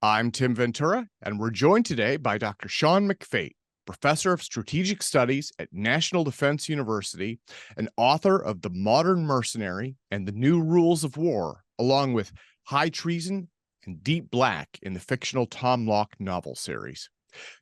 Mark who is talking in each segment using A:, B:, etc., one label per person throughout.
A: I'm Tim Ventura, and we're joined today by Dr. Sean McFate, professor of strategic studies at National Defense University and author of The Modern Mercenary and the New Rules of War, along with High Treason and Deep Black in the fictional Tom Locke novel series.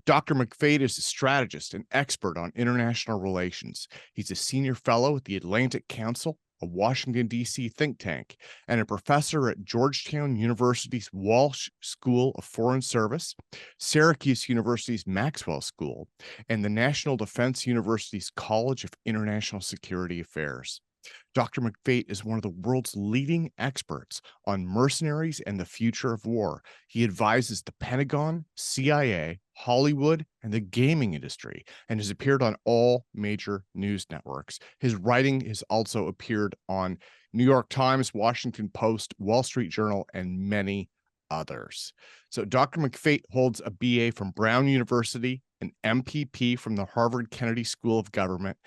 A: Dr. McFate is a strategist and expert on international relations. He's a senior fellow at the Atlantic Council, a Washington, D.C. think tank, and a professor at Georgetown University's Walsh School of Foreign Service, Syracuse University's Maxwell School, and the National Defense University's College of International Security Affairs. Dr. McFate is one of the world's leading experts on mercenaries and the future of war. He advises the Pentagon, CIA, Hollywood, and the gaming industry, and has appeared on all major news networks. His writing has also appeared on New York Times, Washington Post, Wall Street Journal, and many others. So Dr. McFate holds a BA from Brown University, an MPP from the Harvard Kennedy School of Government,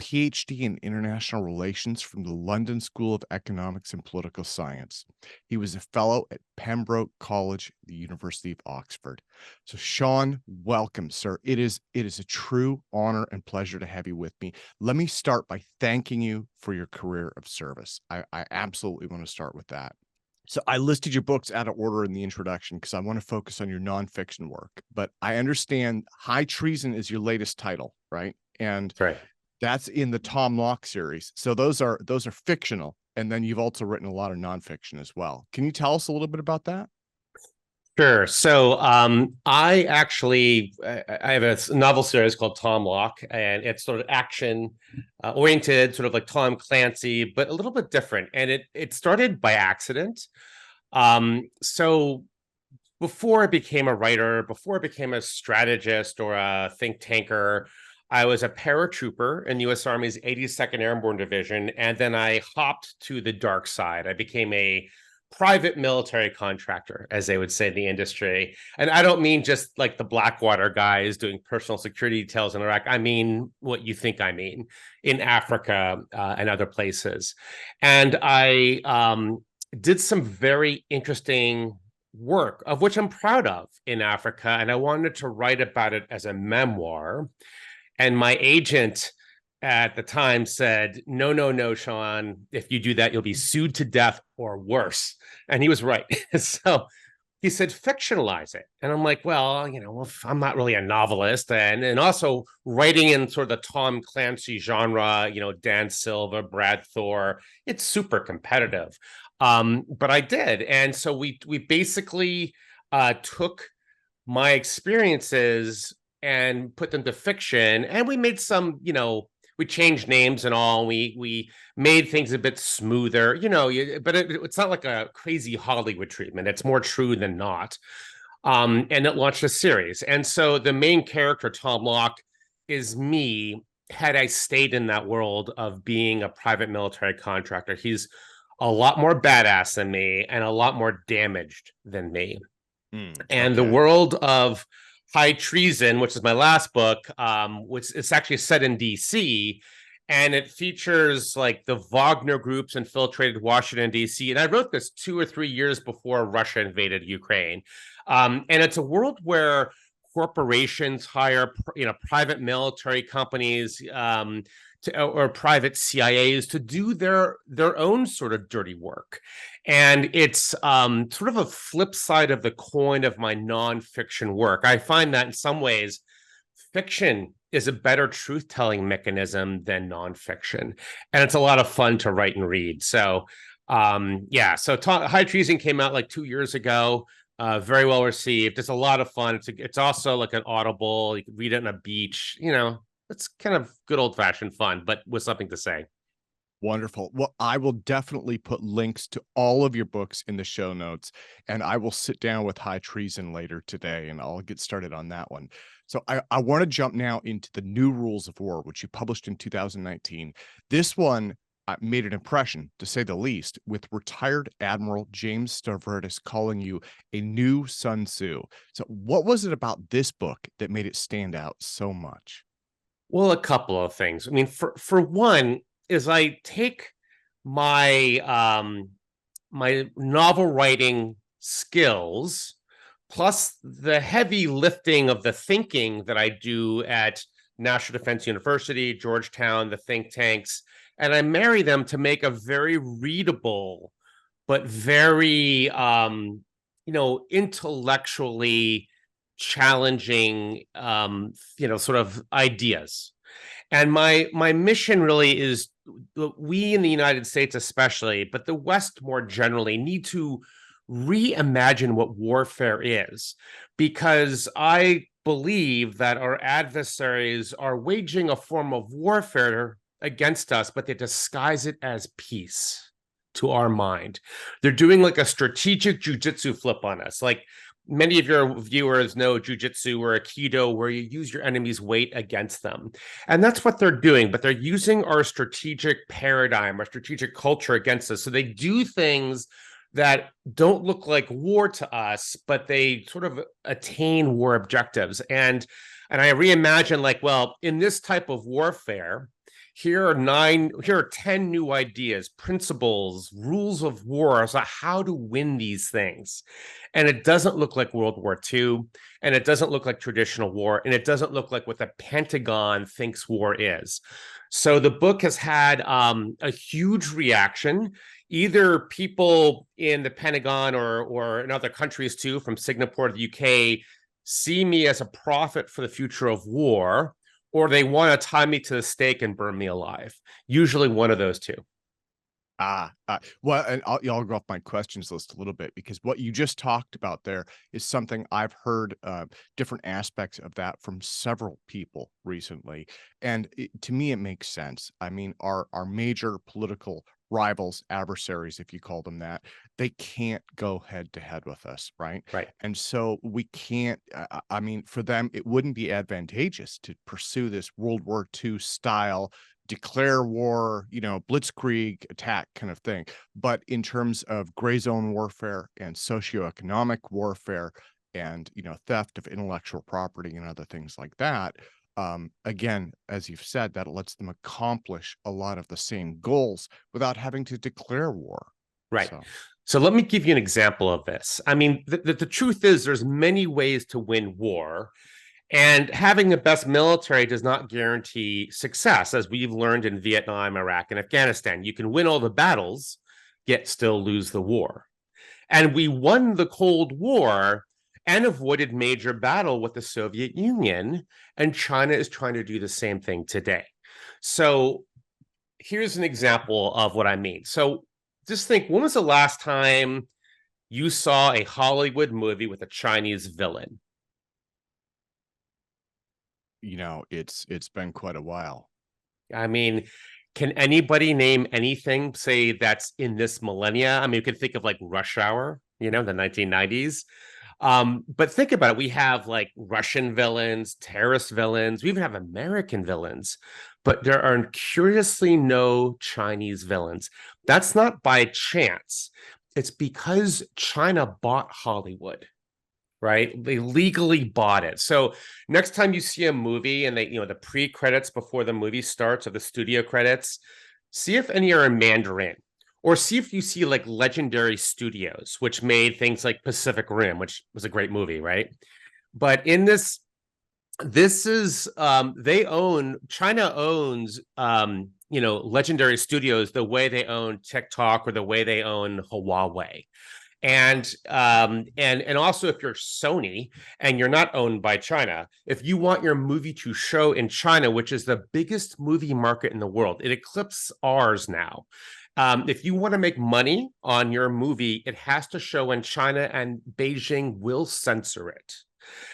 A: PhD in international relations from the London School of Economics and Political Science. He was a fellow at Pembroke College, the University of Oxford. So Sean, welcome, sir. It is a true honor and pleasure to have you with me. Let me start by thanking you for your career of service. I absolutely want to start with that. So I listed your books out of order in the introduction because I want to focus on your nonfiction work, but I understand High Treason is your latest title, right? And
B: that's right.
A: That's in the Tom Locke series. So those are fictional. And then you've also written a lot of nonfiction as well. Can you tell us a little bit about that?
B: Sure. So I have a novel series called Tom Locke, and it's sort of action oriented, sort of like Tom Clancy, but a little bit different. And it started by accident. So before I became a writer, before I became a strategist or a think tanker, I was a paratrooper in the U.S. Army's 82nd Airborne Division, and then I hopped to the dark side. I became a private military contractor, as they would say in the industry. And I don't mean just like the Blackwater guys doing personal security details in Iraq. I mean what you think I mean, in Africa and other places. And I did some very interesting work, of which I'm proud of, in Africa. And I wanted to write about it as a memoir. And my agent at the time said, no, Sean, if you do that, you'll be sued to death or worse. And he was right. So he said, fictionalize it. And I'm like, well, I'm not really a novelist. And also writing in sort of the Tom Clancy genre, Dan Silva, Brad Thor, it's super competitive. But I did. And so we basically took my experiences and put them to fiction, and we made some, we changed names and all. We made things a bit smoother, but it's not like a crazy Hollywood treatment. It's more true than not. And it launched a series. And so the main character, Tom Locke, is me had I stayed in that world of being a private military contractor. He's a lot more badass than me and a lot more damaged than me. And the world of High Treason, which is my last book, which it's actually set in D.C., and it features like the Wagner groups infiltrated Washington, D.C. And I wrote this 2 or 3 years before Russia invaded Ukraine. And it's a world where corporations hire, private military companies or private CIAs to do their own sort of dirty work. And it's sort of a flip side of the coin of my nonfiction work. I find that in some ways, fiction is a better truth-telling mechanism than nonfiction. And it's a lot of fun to write and read. So, High Treason came out like 2 years ago. Very well received. It's a lot of fun. It's also like an Audible. You can read it on a beach. It's kind of good old-fashioned fun, but with something to say.
A: Wonderful. Well, I will definitely put links to all of your books in the show notes, and I will sit down with High Treason later today, and I'll get started on that one. So I want to jump now into the New Rules of War, which you published in 2019. This one made an impression, to say the least, with retired Admiral James Stavridis calling you a new Sun Tzu. So what was it about this book that made it stand out so much?
B: Well, a couple of things. I mean, for one, is I take my my novel writing skills, plus the heavy lifting of the thinking that I do at National Defense University, Georgetown, the think tanks, and I marry them to make a very readable but very intellectually challenging sort of ideas. And my mission really is, we in the United States especially, but the West more generally, need to reimagine what warfare is, because I believe that our adversaries are waging a form of warfare against us, but they disguise it as peace to our mind. They're doing like a strategic jujitsu flip on us. Like, many of your viewers know jujitsu or aikido, where you use your enemy's weight against them. And that's what they're doing, but they're using our strategic paradigm, our strategic culture against us. So they do things that don't look like war to us, but they sort of attain war objectives. And I reimagine, like, well, in this type of warfare, here are 10 new ideas, principles, rules of war, so how to win these things. And it doesn't look like World War II, and it doesn't look like traditional war, and it doesn't look like what the Pentagon thinks war is. So the book has had a huge reaction. Either people in the Pentagon or in other countries too, from Singapore to the UK, see me as a prophet for the future of war, or they want to tie me to the stake and burn me alive. Usually one of those two.
A: Well, and I'll go off my questions list a little bit, because what you just talked about there is something I've heard different aspects of that from several people recently. And to me, it makes sense. I mean, our major political rivals, adversaries, if you call them that, they can't go head to head with us, right?
B: Right.
A: And so we can't, I mean, for them, it wouldn't be advantageous to pursue this World War II style declare war, blitzkrieg attack kind of thing. But in terms of gray zone warfare and socioeconomic warfare and, theft of intellectual property and other things like that, again, as you've said, that lets them accomplish a lot of the same goals without having to declare war.
B: Right. So let me give you an example of this. I mean, the truth is there's many ways to win war. And having the best military does not guarantee success, as we've learned in Vietnam, Iraq, and Afghanistan. You can win all the battles, yet still lose the war. And we won the Cold War and avoided major battle with the Soviet Union, and China is trying to do the same thing today. So here's an example of what I mean. So just think, when was the last time you saw a Hollywood movie with a Chinese villain?
A: It's been quite a while.
B: I mean, can anybody name anything, say, that's in this millennia? I mean, you could think of like Rush Hour, the 1990s. But think about it. We have like Russian villains, terrorist villains. We even have American villains, but there are curiously no Chinese villains. That's not by chance. It's because China bought Hollywood. Right? They legally bought it. So next time you see a movie and they, the pre-credits before the movie starts, or the studio credits, see if any are in Mandarin, or see if you see like Legendary Studios, which made things like Pacific Rim, which was a great movie, right? But in this is China owns Legendary Studios the way they own TikTok or the way they own Huawei. And also, if you're Sony and you're not owned by China, if you want your movie to show in China, which is the biggest movie market in the world, it eclipses ours now. If you want to make money on your movie, it has to show in China, and Beijing will censor it.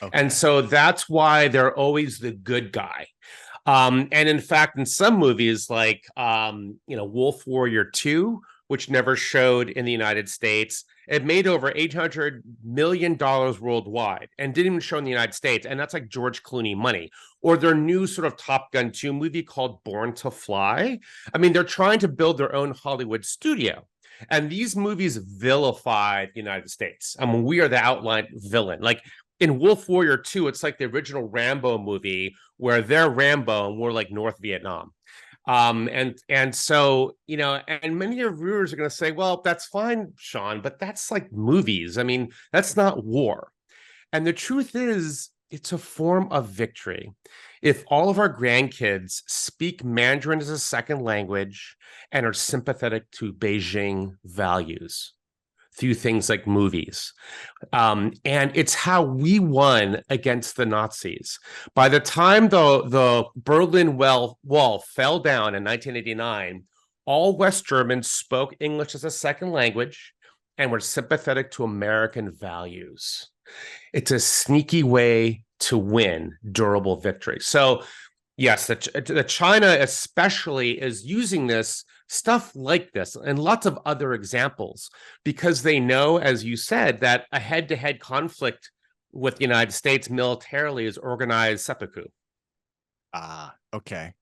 B: Okay. And so that's why they're always the good guy. And in fact, in some movies like, Wolf Warrior 2, which never showed in the United States, it made over $800 million worldwide and didn't even show in the United States. And that's like George Clooney money. Or their new sort of Top Gun 2 movie called Born to Fly. I mean, they're trying to build their own Hollywood studio. And these movies vilify the United States. I mean, we are the outlined villain. Like in Wolf Warrior 2, it's like the original Rambo movie where they're Rambo and we're like North Vietnam. And so, and many of your viewers are going to say, well, that's fine, Sean, but that's like movies. I mean, that's not war. And the truth is, it's a form of victory. If all of our grandkids speak Mandarin as a second language and are sympathetic to Beijing values through things like movies, and it's how we won against the Nazis. By the time the Berlin Wall fell down in 1989, all West Germans spoke English as a second language and were sympathetic to American values. It's a sneaky way to win durable victory. So, yes, the China especially is using this stuff like this and lots of other examples because they know, as you said, that a head-to-head conflict with the United States militarily is organized seppuku.
A: Okay.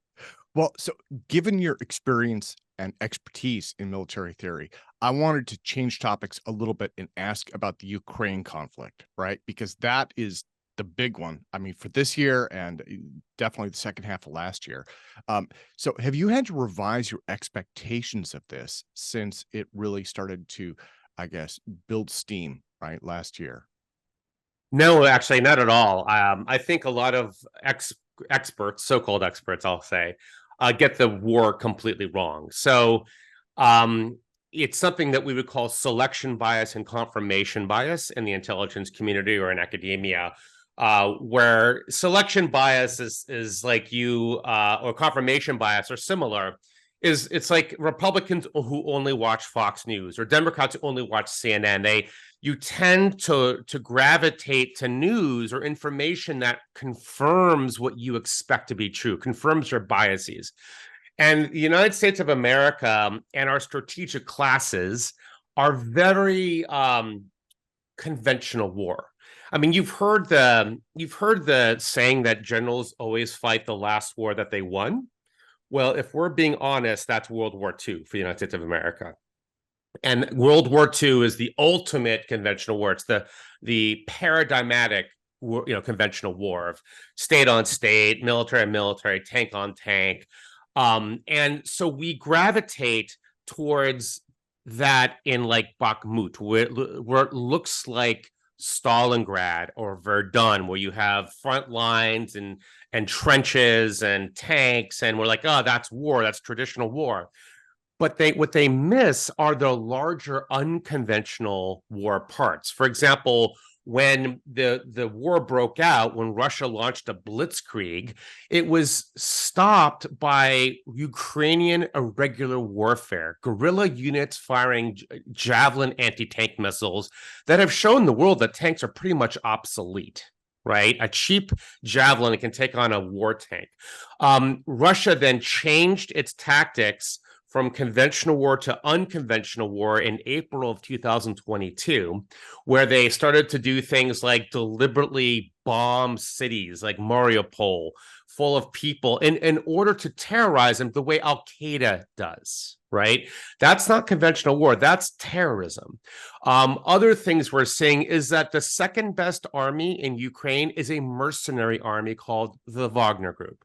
A: Well, so given your experience and expertise in military theory, I wanted to change topics a little bit and ask about the Ukraine conflict, right? Because that is the big one. I mean, for this year and definitely the second half of last year. So have you had to revise your expectations of this since it really started to, I guess, build steam, right, last year?
B: No, actually, not at all. I think a lot of experts, so-called experts, I'll say, get the war completely wrong. So it's something that we would call selection bias and confirmation bias in the intelligence community or in academia, where selection bias is like you or confirmation bias are similar. It's like Republicans who only watch Fox News or Democrats who only watch CNN. You tend to gravitate to news or information that confirms what you expect to be true, confirms your biases. And the United States of America and our strategic classes are very conventional war. I mean, you've heard the saying that generals always fight the last war that they won. Well, if we're being honest, that's World War II for the United States of America. And World War II is the ultimate conventional war. It's the paradigmatic, conventional war of state on state, military on military, tank on tank. And so we gravitate towards that in like Bakhmut, where it looks like Stalingrad or Verdun, where you have front lines and trenches and tanks, and we're like, oh, that's war, that's traditional war. But what they miss are the larger unconventional war parts. For example, when the war broke out, when Russia launched a blitzkrieg, it was stopped by Ukrainian irregular warfare, guerrilla units firing javelin anti-tank missiles that have shown the world that tanks are pretty much obsolete. Right? A cheap javelin can take on a war tank. Russia then changed its tactics from conventional war to unconventional war in April of 2022, where they started to do things like deliberately bomb cities like Mariupol, full of people, in order to terrorize them the way Al-Qaeda does, right? That's not conventional war, that's terrorism. Other things we're seeing is that the second best army in Ukraine is a mercenary army called the Wagner Group.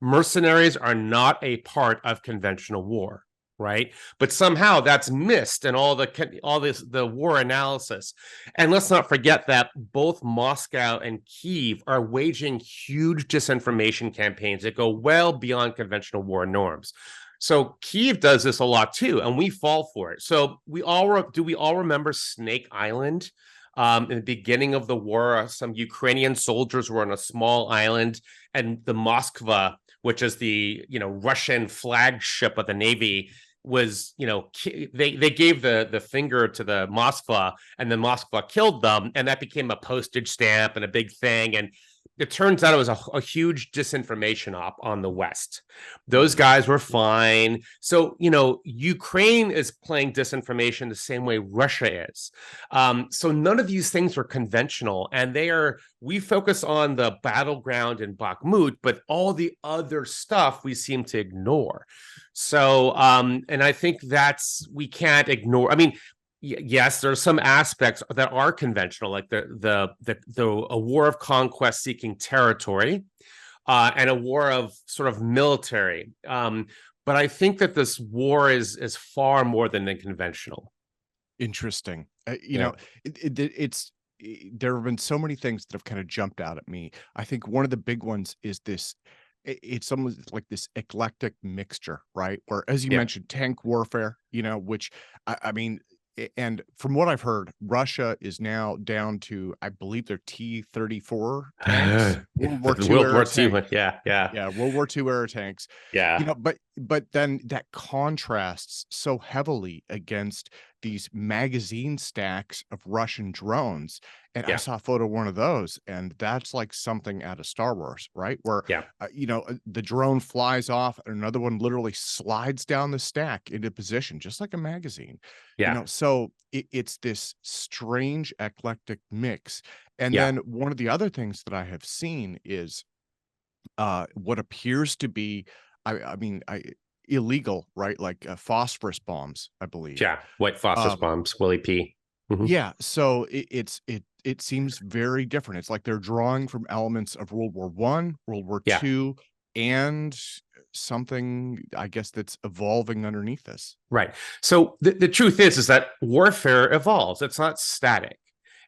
B: Mercenaries are not a part of conventional war, right? But somehow that's missed in all the war analysis. And let's not forget that both Moscow and Kyiv are waging huge disinformation campaigns that go well beyond conventional war norms. So Kyiv does this a lot too, and we fall for it. So we all remember Snake Island? In the beginning of the war, some Ukrainian soldiers were on a small island, and the Moskva, which is the Russian flagship of the Navy, was they gave the finger to the Moskva, and the Moskva killed them, and that became a postage stamp and a big thing. And it turns out it was a huge disinformation op on the West. Those guys were fine. So, Ukraine is playing disinformation the same way Russia is. So none of these things are conventional, and we focus on the battleground in Bakhmut, but all the other stuff we seem to ignore. So, and I think we can't ignore. I mean, yes, there are some aspects that are conventional, like a war of conquest seeking territory, and a war of sort of military. But I think that this war is far more than conventional.
A: Interesting.
B: Yeah.
A: It's there have been so many things that have kind of jumped out at me. I think one of the big ones is this. It's almost like this eclectic mixture, right? Where, as you
B: Yeah.
A: mentioned, tank warfare, which I mean, and from what I've heard, Russia is now down to, I believe, their T-34 tanks, World War
B: The
A: II
B: World
A: era
B: War II
A: tank.
B: one. Yeah, yeah,
A: Yeah, World War II era tanks.
B: yeah,
A: But then that contrasts so heavily against these magazine stacks of Russian drones. And I
B: yeah,
A: saw a photo of one of those, and that's like something out of Star Wars, right? Where
B: yeah,
A: the drone flies off and another one literally slides down the stack into position, just like a magazine.
B: yeah,
A: So it's this strange eclectic mix. And
B: yeah.
A: then one of the other things that I have seen is what appears to be, I mean, illegal, right? Like phosphorus bombs, I believe.
B: Yeah, white phosphorus
A: Um,
B: bombs, Willie P. Mhm.
A: yeah, so it seems very different. It's like they're drawing from elements of World War One, World War
B: Yeah,
A: II, and something, I guess, that's evolving underneath this.
B: right. So the truth is that warfare evolves. It's not static.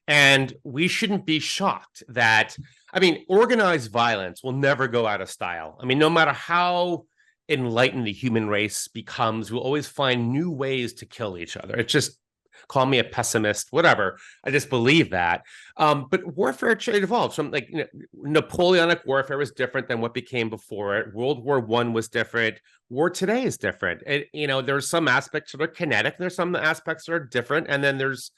B: And we shouldn't be shocked that, I mean, organized violence will never go out of style. I mean, no matter how enlightened the human race becomes, we'll always find new ways to kill each other. It's just, call me a pessimist, whatever. I just believe that. But warfare it evolves. From like Napoleonic warfare was different than what became before it. World War One was different. War today is different. There's some aspects that are kinetic. There's some aspects that are different, and then there's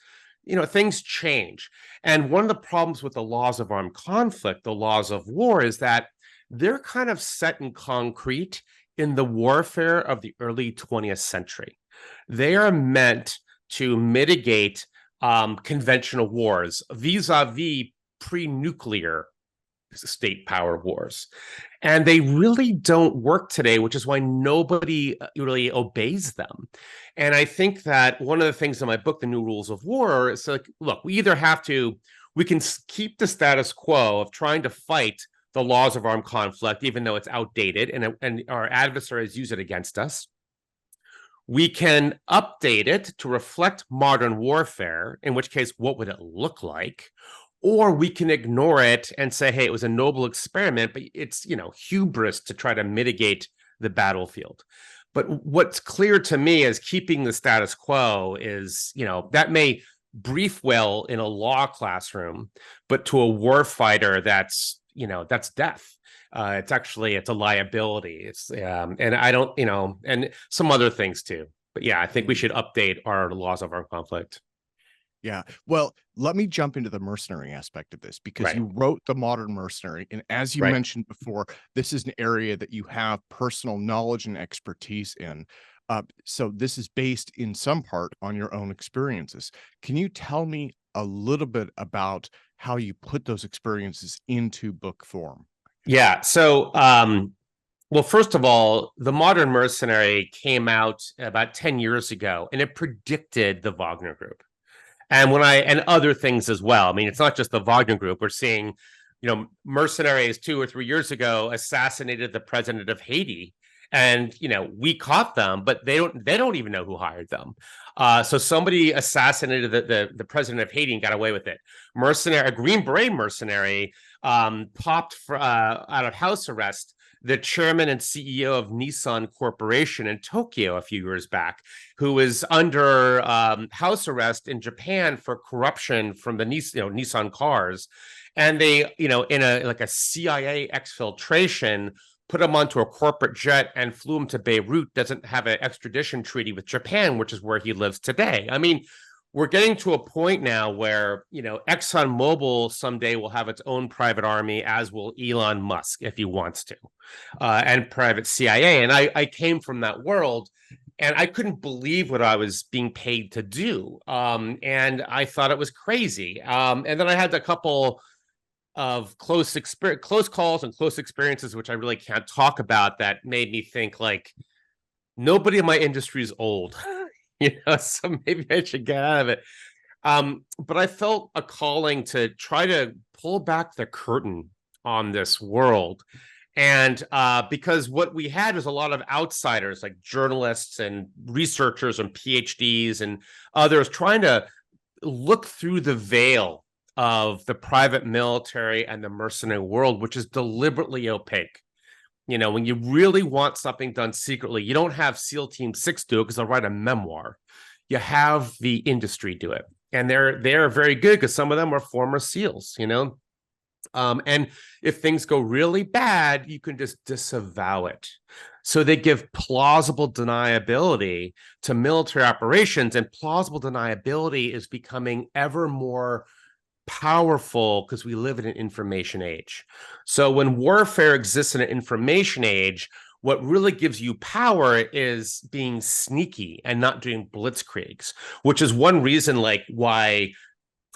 B: things change. And one of the problems with the laws of armed conflict, the laws of war, is that they're kind of set in concrete in the warfare of the early 20th century. They are meant to mitigate conventional wars vis-a-vis pre-nuclear state power wars. And they really don't work today, which is why nobody really obeys them. And I think that one of the things in my book, The New Rules of War, is like, look, we can keep the status quo of trying to fight the laws of armed conflict, even though it's outdated and our adversaries use it against us. We can update it to reflect modern warfare, in which case, what would it look like? Or we can ignore it and say, hey, it was a noble experiment, but it's, hubris to try to mitigate the battlefield. But what's clear to me is keeping the status quo is, that may brief well in a law classroom, but to a war fighter, that's death. It's a liability. And I don't, and some other things too. But yeah, I think we should update our laws of armed conflict.
A: Yeah. Well, let me jump into the mercenary aspect of this, because
B: Right.
A: you wrote The Modern Mercenary. And as you
B: Right.
A: mentioned before, this is an area that you have personal knowledge and expertise in. So this is based in some part on your own experiences. Can you tell me a little bit about how you put those experiences into book form?
B: Yeah. So, well, first of all, The Modern Mercenary came out about 10 years ago, and it predicted the Wagner Group. And other things as well. I mean, it's not just the Wagner Group. We're seeing, mercenaries 2 or 3 years ago assassinated the president of Haiti, and we caught them, but they don't even know who hired them. So somebody assassinated the president of Haiti and got away with it. A Green Beret mercenary popped out of house arrest the chairman and CEO of Nissan Corporation in Tokyo a few years back, who was under house arrest in Japan for corruption from the Nissan cars. And they, in a CIA exfiltration, put him onto a corporate jet and flew him to Beirut. Doesn't have an extradition treaty with Japan, which is where he lives today. I mean, we're getting to a point now where, ExxonMobil someday will have its own private army, as will Elon Musk if he wants to, and private CIA. And I came from that world, and I couldn't believe what I was being paid to do. And I thought it was crazy. And then I had a couple of close calls and close experiences, which I really can't talk about, that made me think like, nobody in my industry is old. So maybe I should get out of it. But I felt a calling to try to pull back the curtain on this world. And because what we had was a lot of outsiders, like journalists and researchers and PhDs and others, trying to look through the veil of the private military and the mercenary world, which is deliberately opaque. When you really want something done secretly, you don't have SEAL Team 6 do it because they'll write a memoir. You have the industry do it. And they're very good because some of them are former SEALs, and if things go really bad, you can just disavow it. So they give plausible deniability to military operations, and plausible deniability is becoming ever more powerful because we live in an information age. So when warfare exists in an information age, what really gives you power is being sneaky and not doing blitzkriegs, which is one reason why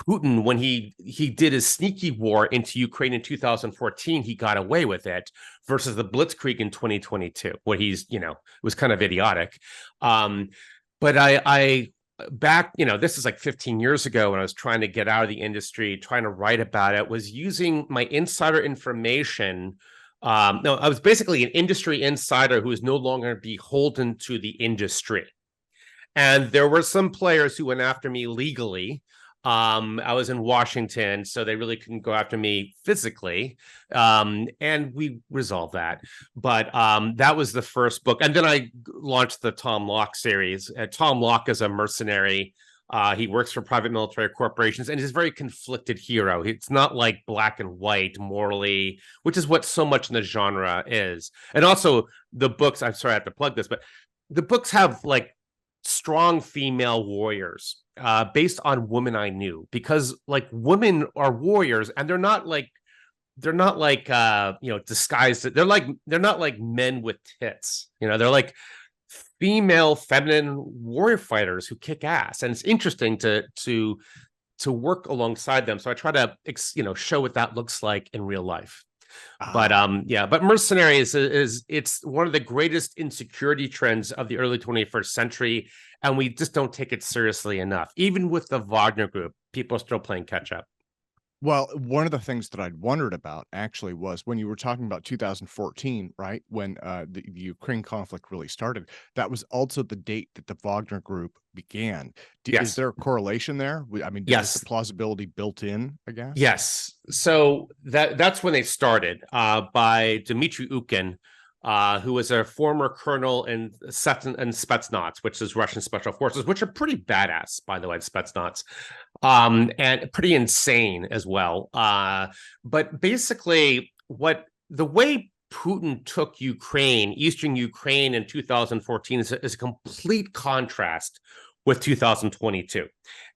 B: Putin, when he did his sneaky war into Ukraine in 2014, he got away with it versus the blitzkrieg in 2022, where it was kind of idiotic. But I back, this is like 15 years ago when I was trying to get out of the industry, trying to write about it, was using my insider information. No, I was basically an industry insider who was no longer beholden to the industry. And there were some players who went after me legally. I was in Washington, so they really couldn't go after me physically. And we resolved that. But that was the first book. And then I launched the Tom Locke series. Tom Locke is a mercenary. He works for private military corporations and he's a very conflicted hero. It's not like black and white morally, which is what so much in the genre is. And also the books, I'm sorry I have to plug this, but the books have strong female warriors based on women I knew, because women are warriors and they're not disguised. They're not like men with tits, they're like female feminine warrior fighters who kick ass. And it's interesting to work alongside them. So I try to, show what that looks like in real life. But mercenaries is it's one of the greatest insecurity trends of the early 21st century, and we just don't take it seriously enough. Even with the Wagner Group, people are still playing catch up.
A: Well, one of the things that I'd wondered about actually was when you were talking about 2014, right? When the Ukraine conflict really started, that was also the date that the Wagner Group began.
B: Yes.
A: Is there a correlation there? I mean,
B: yes,
A: is the plausibility built in, I guess?
B: Yes. So that's when they started by Dmitry Ukin, who was a former colonel in Spetsnaz, which is Russian special forces, which are pretty badass, by the way, Spetsnaz, and pretty insane as well. But basically, the way Putin took Ukraine, Eastern Ukraine in 2014 is a complete contrast with 2022.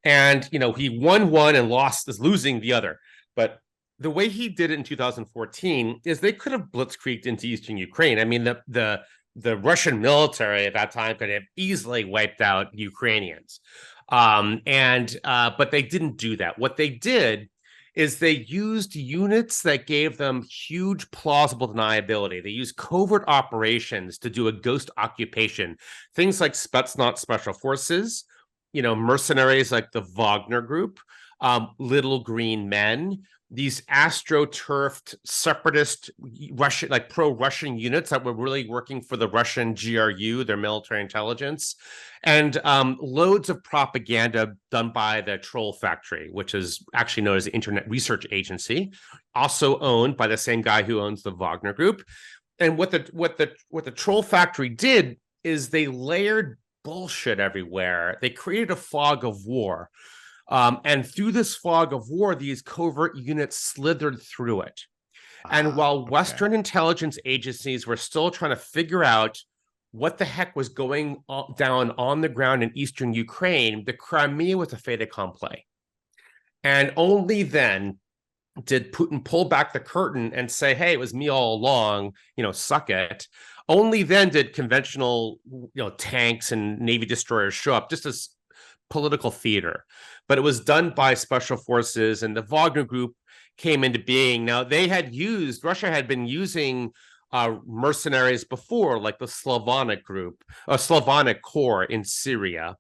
B: And, he won one and is losing the other. But the way he did it in 2014 is they could have blitzkrieged into Eastern Ukraine. I mean, the Russian military at that time could have easily wiped out Ukrainians. But they didn't do that. What they did is they used units that gave them huge plausible deniability. They used covert operations to do a ghost occupation. Things like Spetsnaz special forces, mercenaries like the Wagner Group, Little Green Men, these astroturfed separatist Russian, pro-Russian units that were really working for the Russian GRU, their military intelligence, and loads of propaganda done by the Troll Factory, which is actually known as the Internet Research Agency, also owned by the same guy who owns the Wagner Group. And what the Troll Factory did is they layered bullshit everywhere. They created a fog of war. And through this fog of war, these covert units slithered through it. And while Western intelligence agencies were still trying to figure out what the heck was going down on the ground in Eastern Ukraine, the Crimea was a fait accompli. And only then did Putin pull back the curtain and say, hey, it was me all along, suck it. Only then did conventional, tanks and Navy destroyers show up, just as political theater. But it was done by special forces, and the Wagner Group came into being. Now, Russia had been using mercenaries before, like the Slavonic Group, Slavonic Corps in Syria.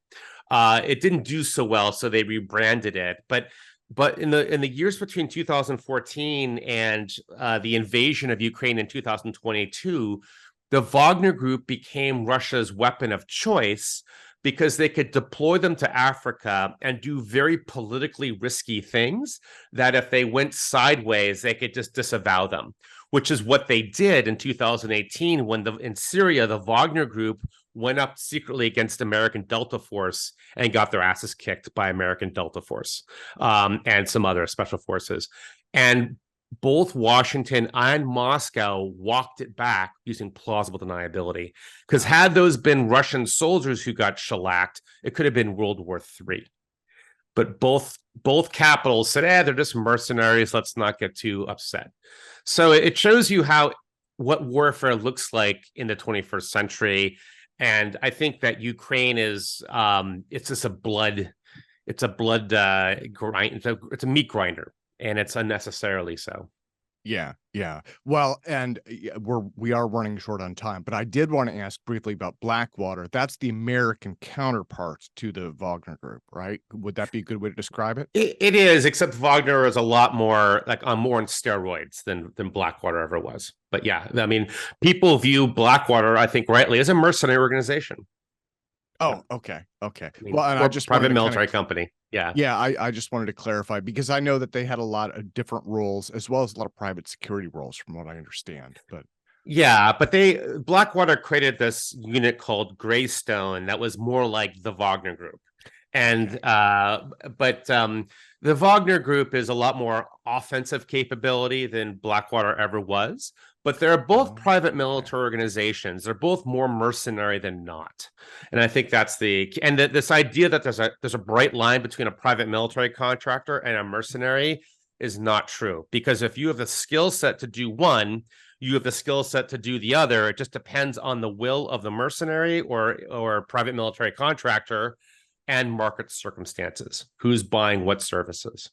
B: It didn't do so well, so they rebranded it. But in the years between 2014 and the invasion of Ukraine in 2022, the Wagner Group became Russia's weapon of choice, because they could deploy them to Africa and do very politically risky things that if they went sideways, they could just disavow them, which is what they did in 2018 when in Syria, the Wagner group went up secretly against American Delta Force and got their asses kicked by American Delta Force and some other special forces. And both Washington and Moscow walked it back using plausible deniability. Because had those been Russian soldiers who got shellacked, it could have been World War III. But both capitals said, they're just mercenaries. Let's not get too upset. So it shows you what warfare looks like in the 21st century. And I think that Ukraine is it's just a blood grind. It's a meat grinder. And it's unnecessarily so.
A: Yeah. Well, and we are running short on time, but I did want to ask briefly about Blackwater. That's the American counterpart to the Wagner Group, right? Would that be a good way to describe it?
B: It is, except Wagner is a lot more more on steroids than Blackwater ever was. But yeah, I mean, people view Blackwater, I think rightly, as a mercenary organization.
A: Oh, okay.
B: I mean,
A: Well, and I just
B: private military company. Yeah.
A: I just wanted to clarify because I know that they had a lot of different roles as well as a lot of private security roles from what I understand. But
B: Blackwater created this unit called Greystone that was more like the Wagner Group. And the Wagner Group is a lot more offensive capability than Blackwater ever was. But they're both private military organizations. They're both more mercenary than not. And I think that's this idea that there's a bright line between a private military contractor and a mercenary is not true. Because if you have the skill set to do one, you have the skill set to do the other. It just depends on the will of the mercenary or private military contractor and market circumstances. Who's buying what services?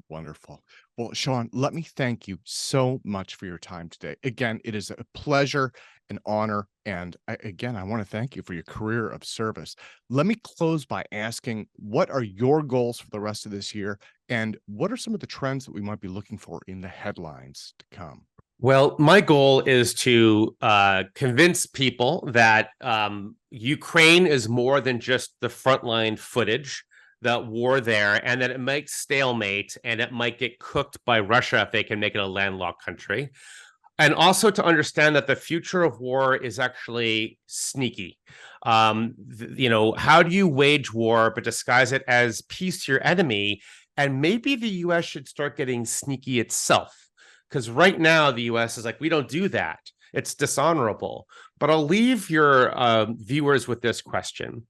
A: Wonderful. Well, Sean, let me thank you so much for your time today. Again, it is a pleasure, an honor, and I want to thank you for your career of service. Let me close by asking, what are your goals for the rest of this year, and what are some of the trends that we might be looking for in the headlines to come?
B: Well, my goal is to convince people that Ukraine is more than just the frontline footage, that war there, and that it might stalemate and it might get cooked by Russia if they can make it a landlocked country. And also to understand that the future of war is actually sneaky. How do you wage war but disguise it as peace to your enemy? And maybe the US should start getting sneaky itself. Because right now the US is like, we don't do that. It's dishonorable. But I'll leave your viewers with this question.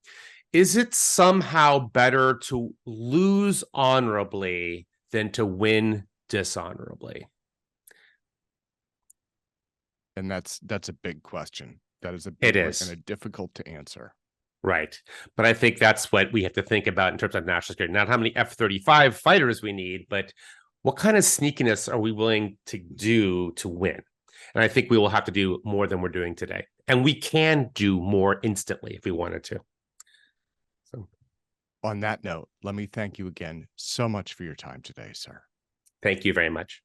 B: Is it somehow better to lose honorably than to win dishonorably?
A: And that's a big question. That is a big one and a difficult to answer.
B: Right. But I think that's what we have to think about in terms of national security. Not how many F-35 fighters we need, but what kind of sneakiness are we willing to do to win? And I think we will have to do more than we're doing today. And we can do more instantly if we wanted to. So,
A: on that note, let me thank you again so much for your time today, sir.
B: Thank you very much.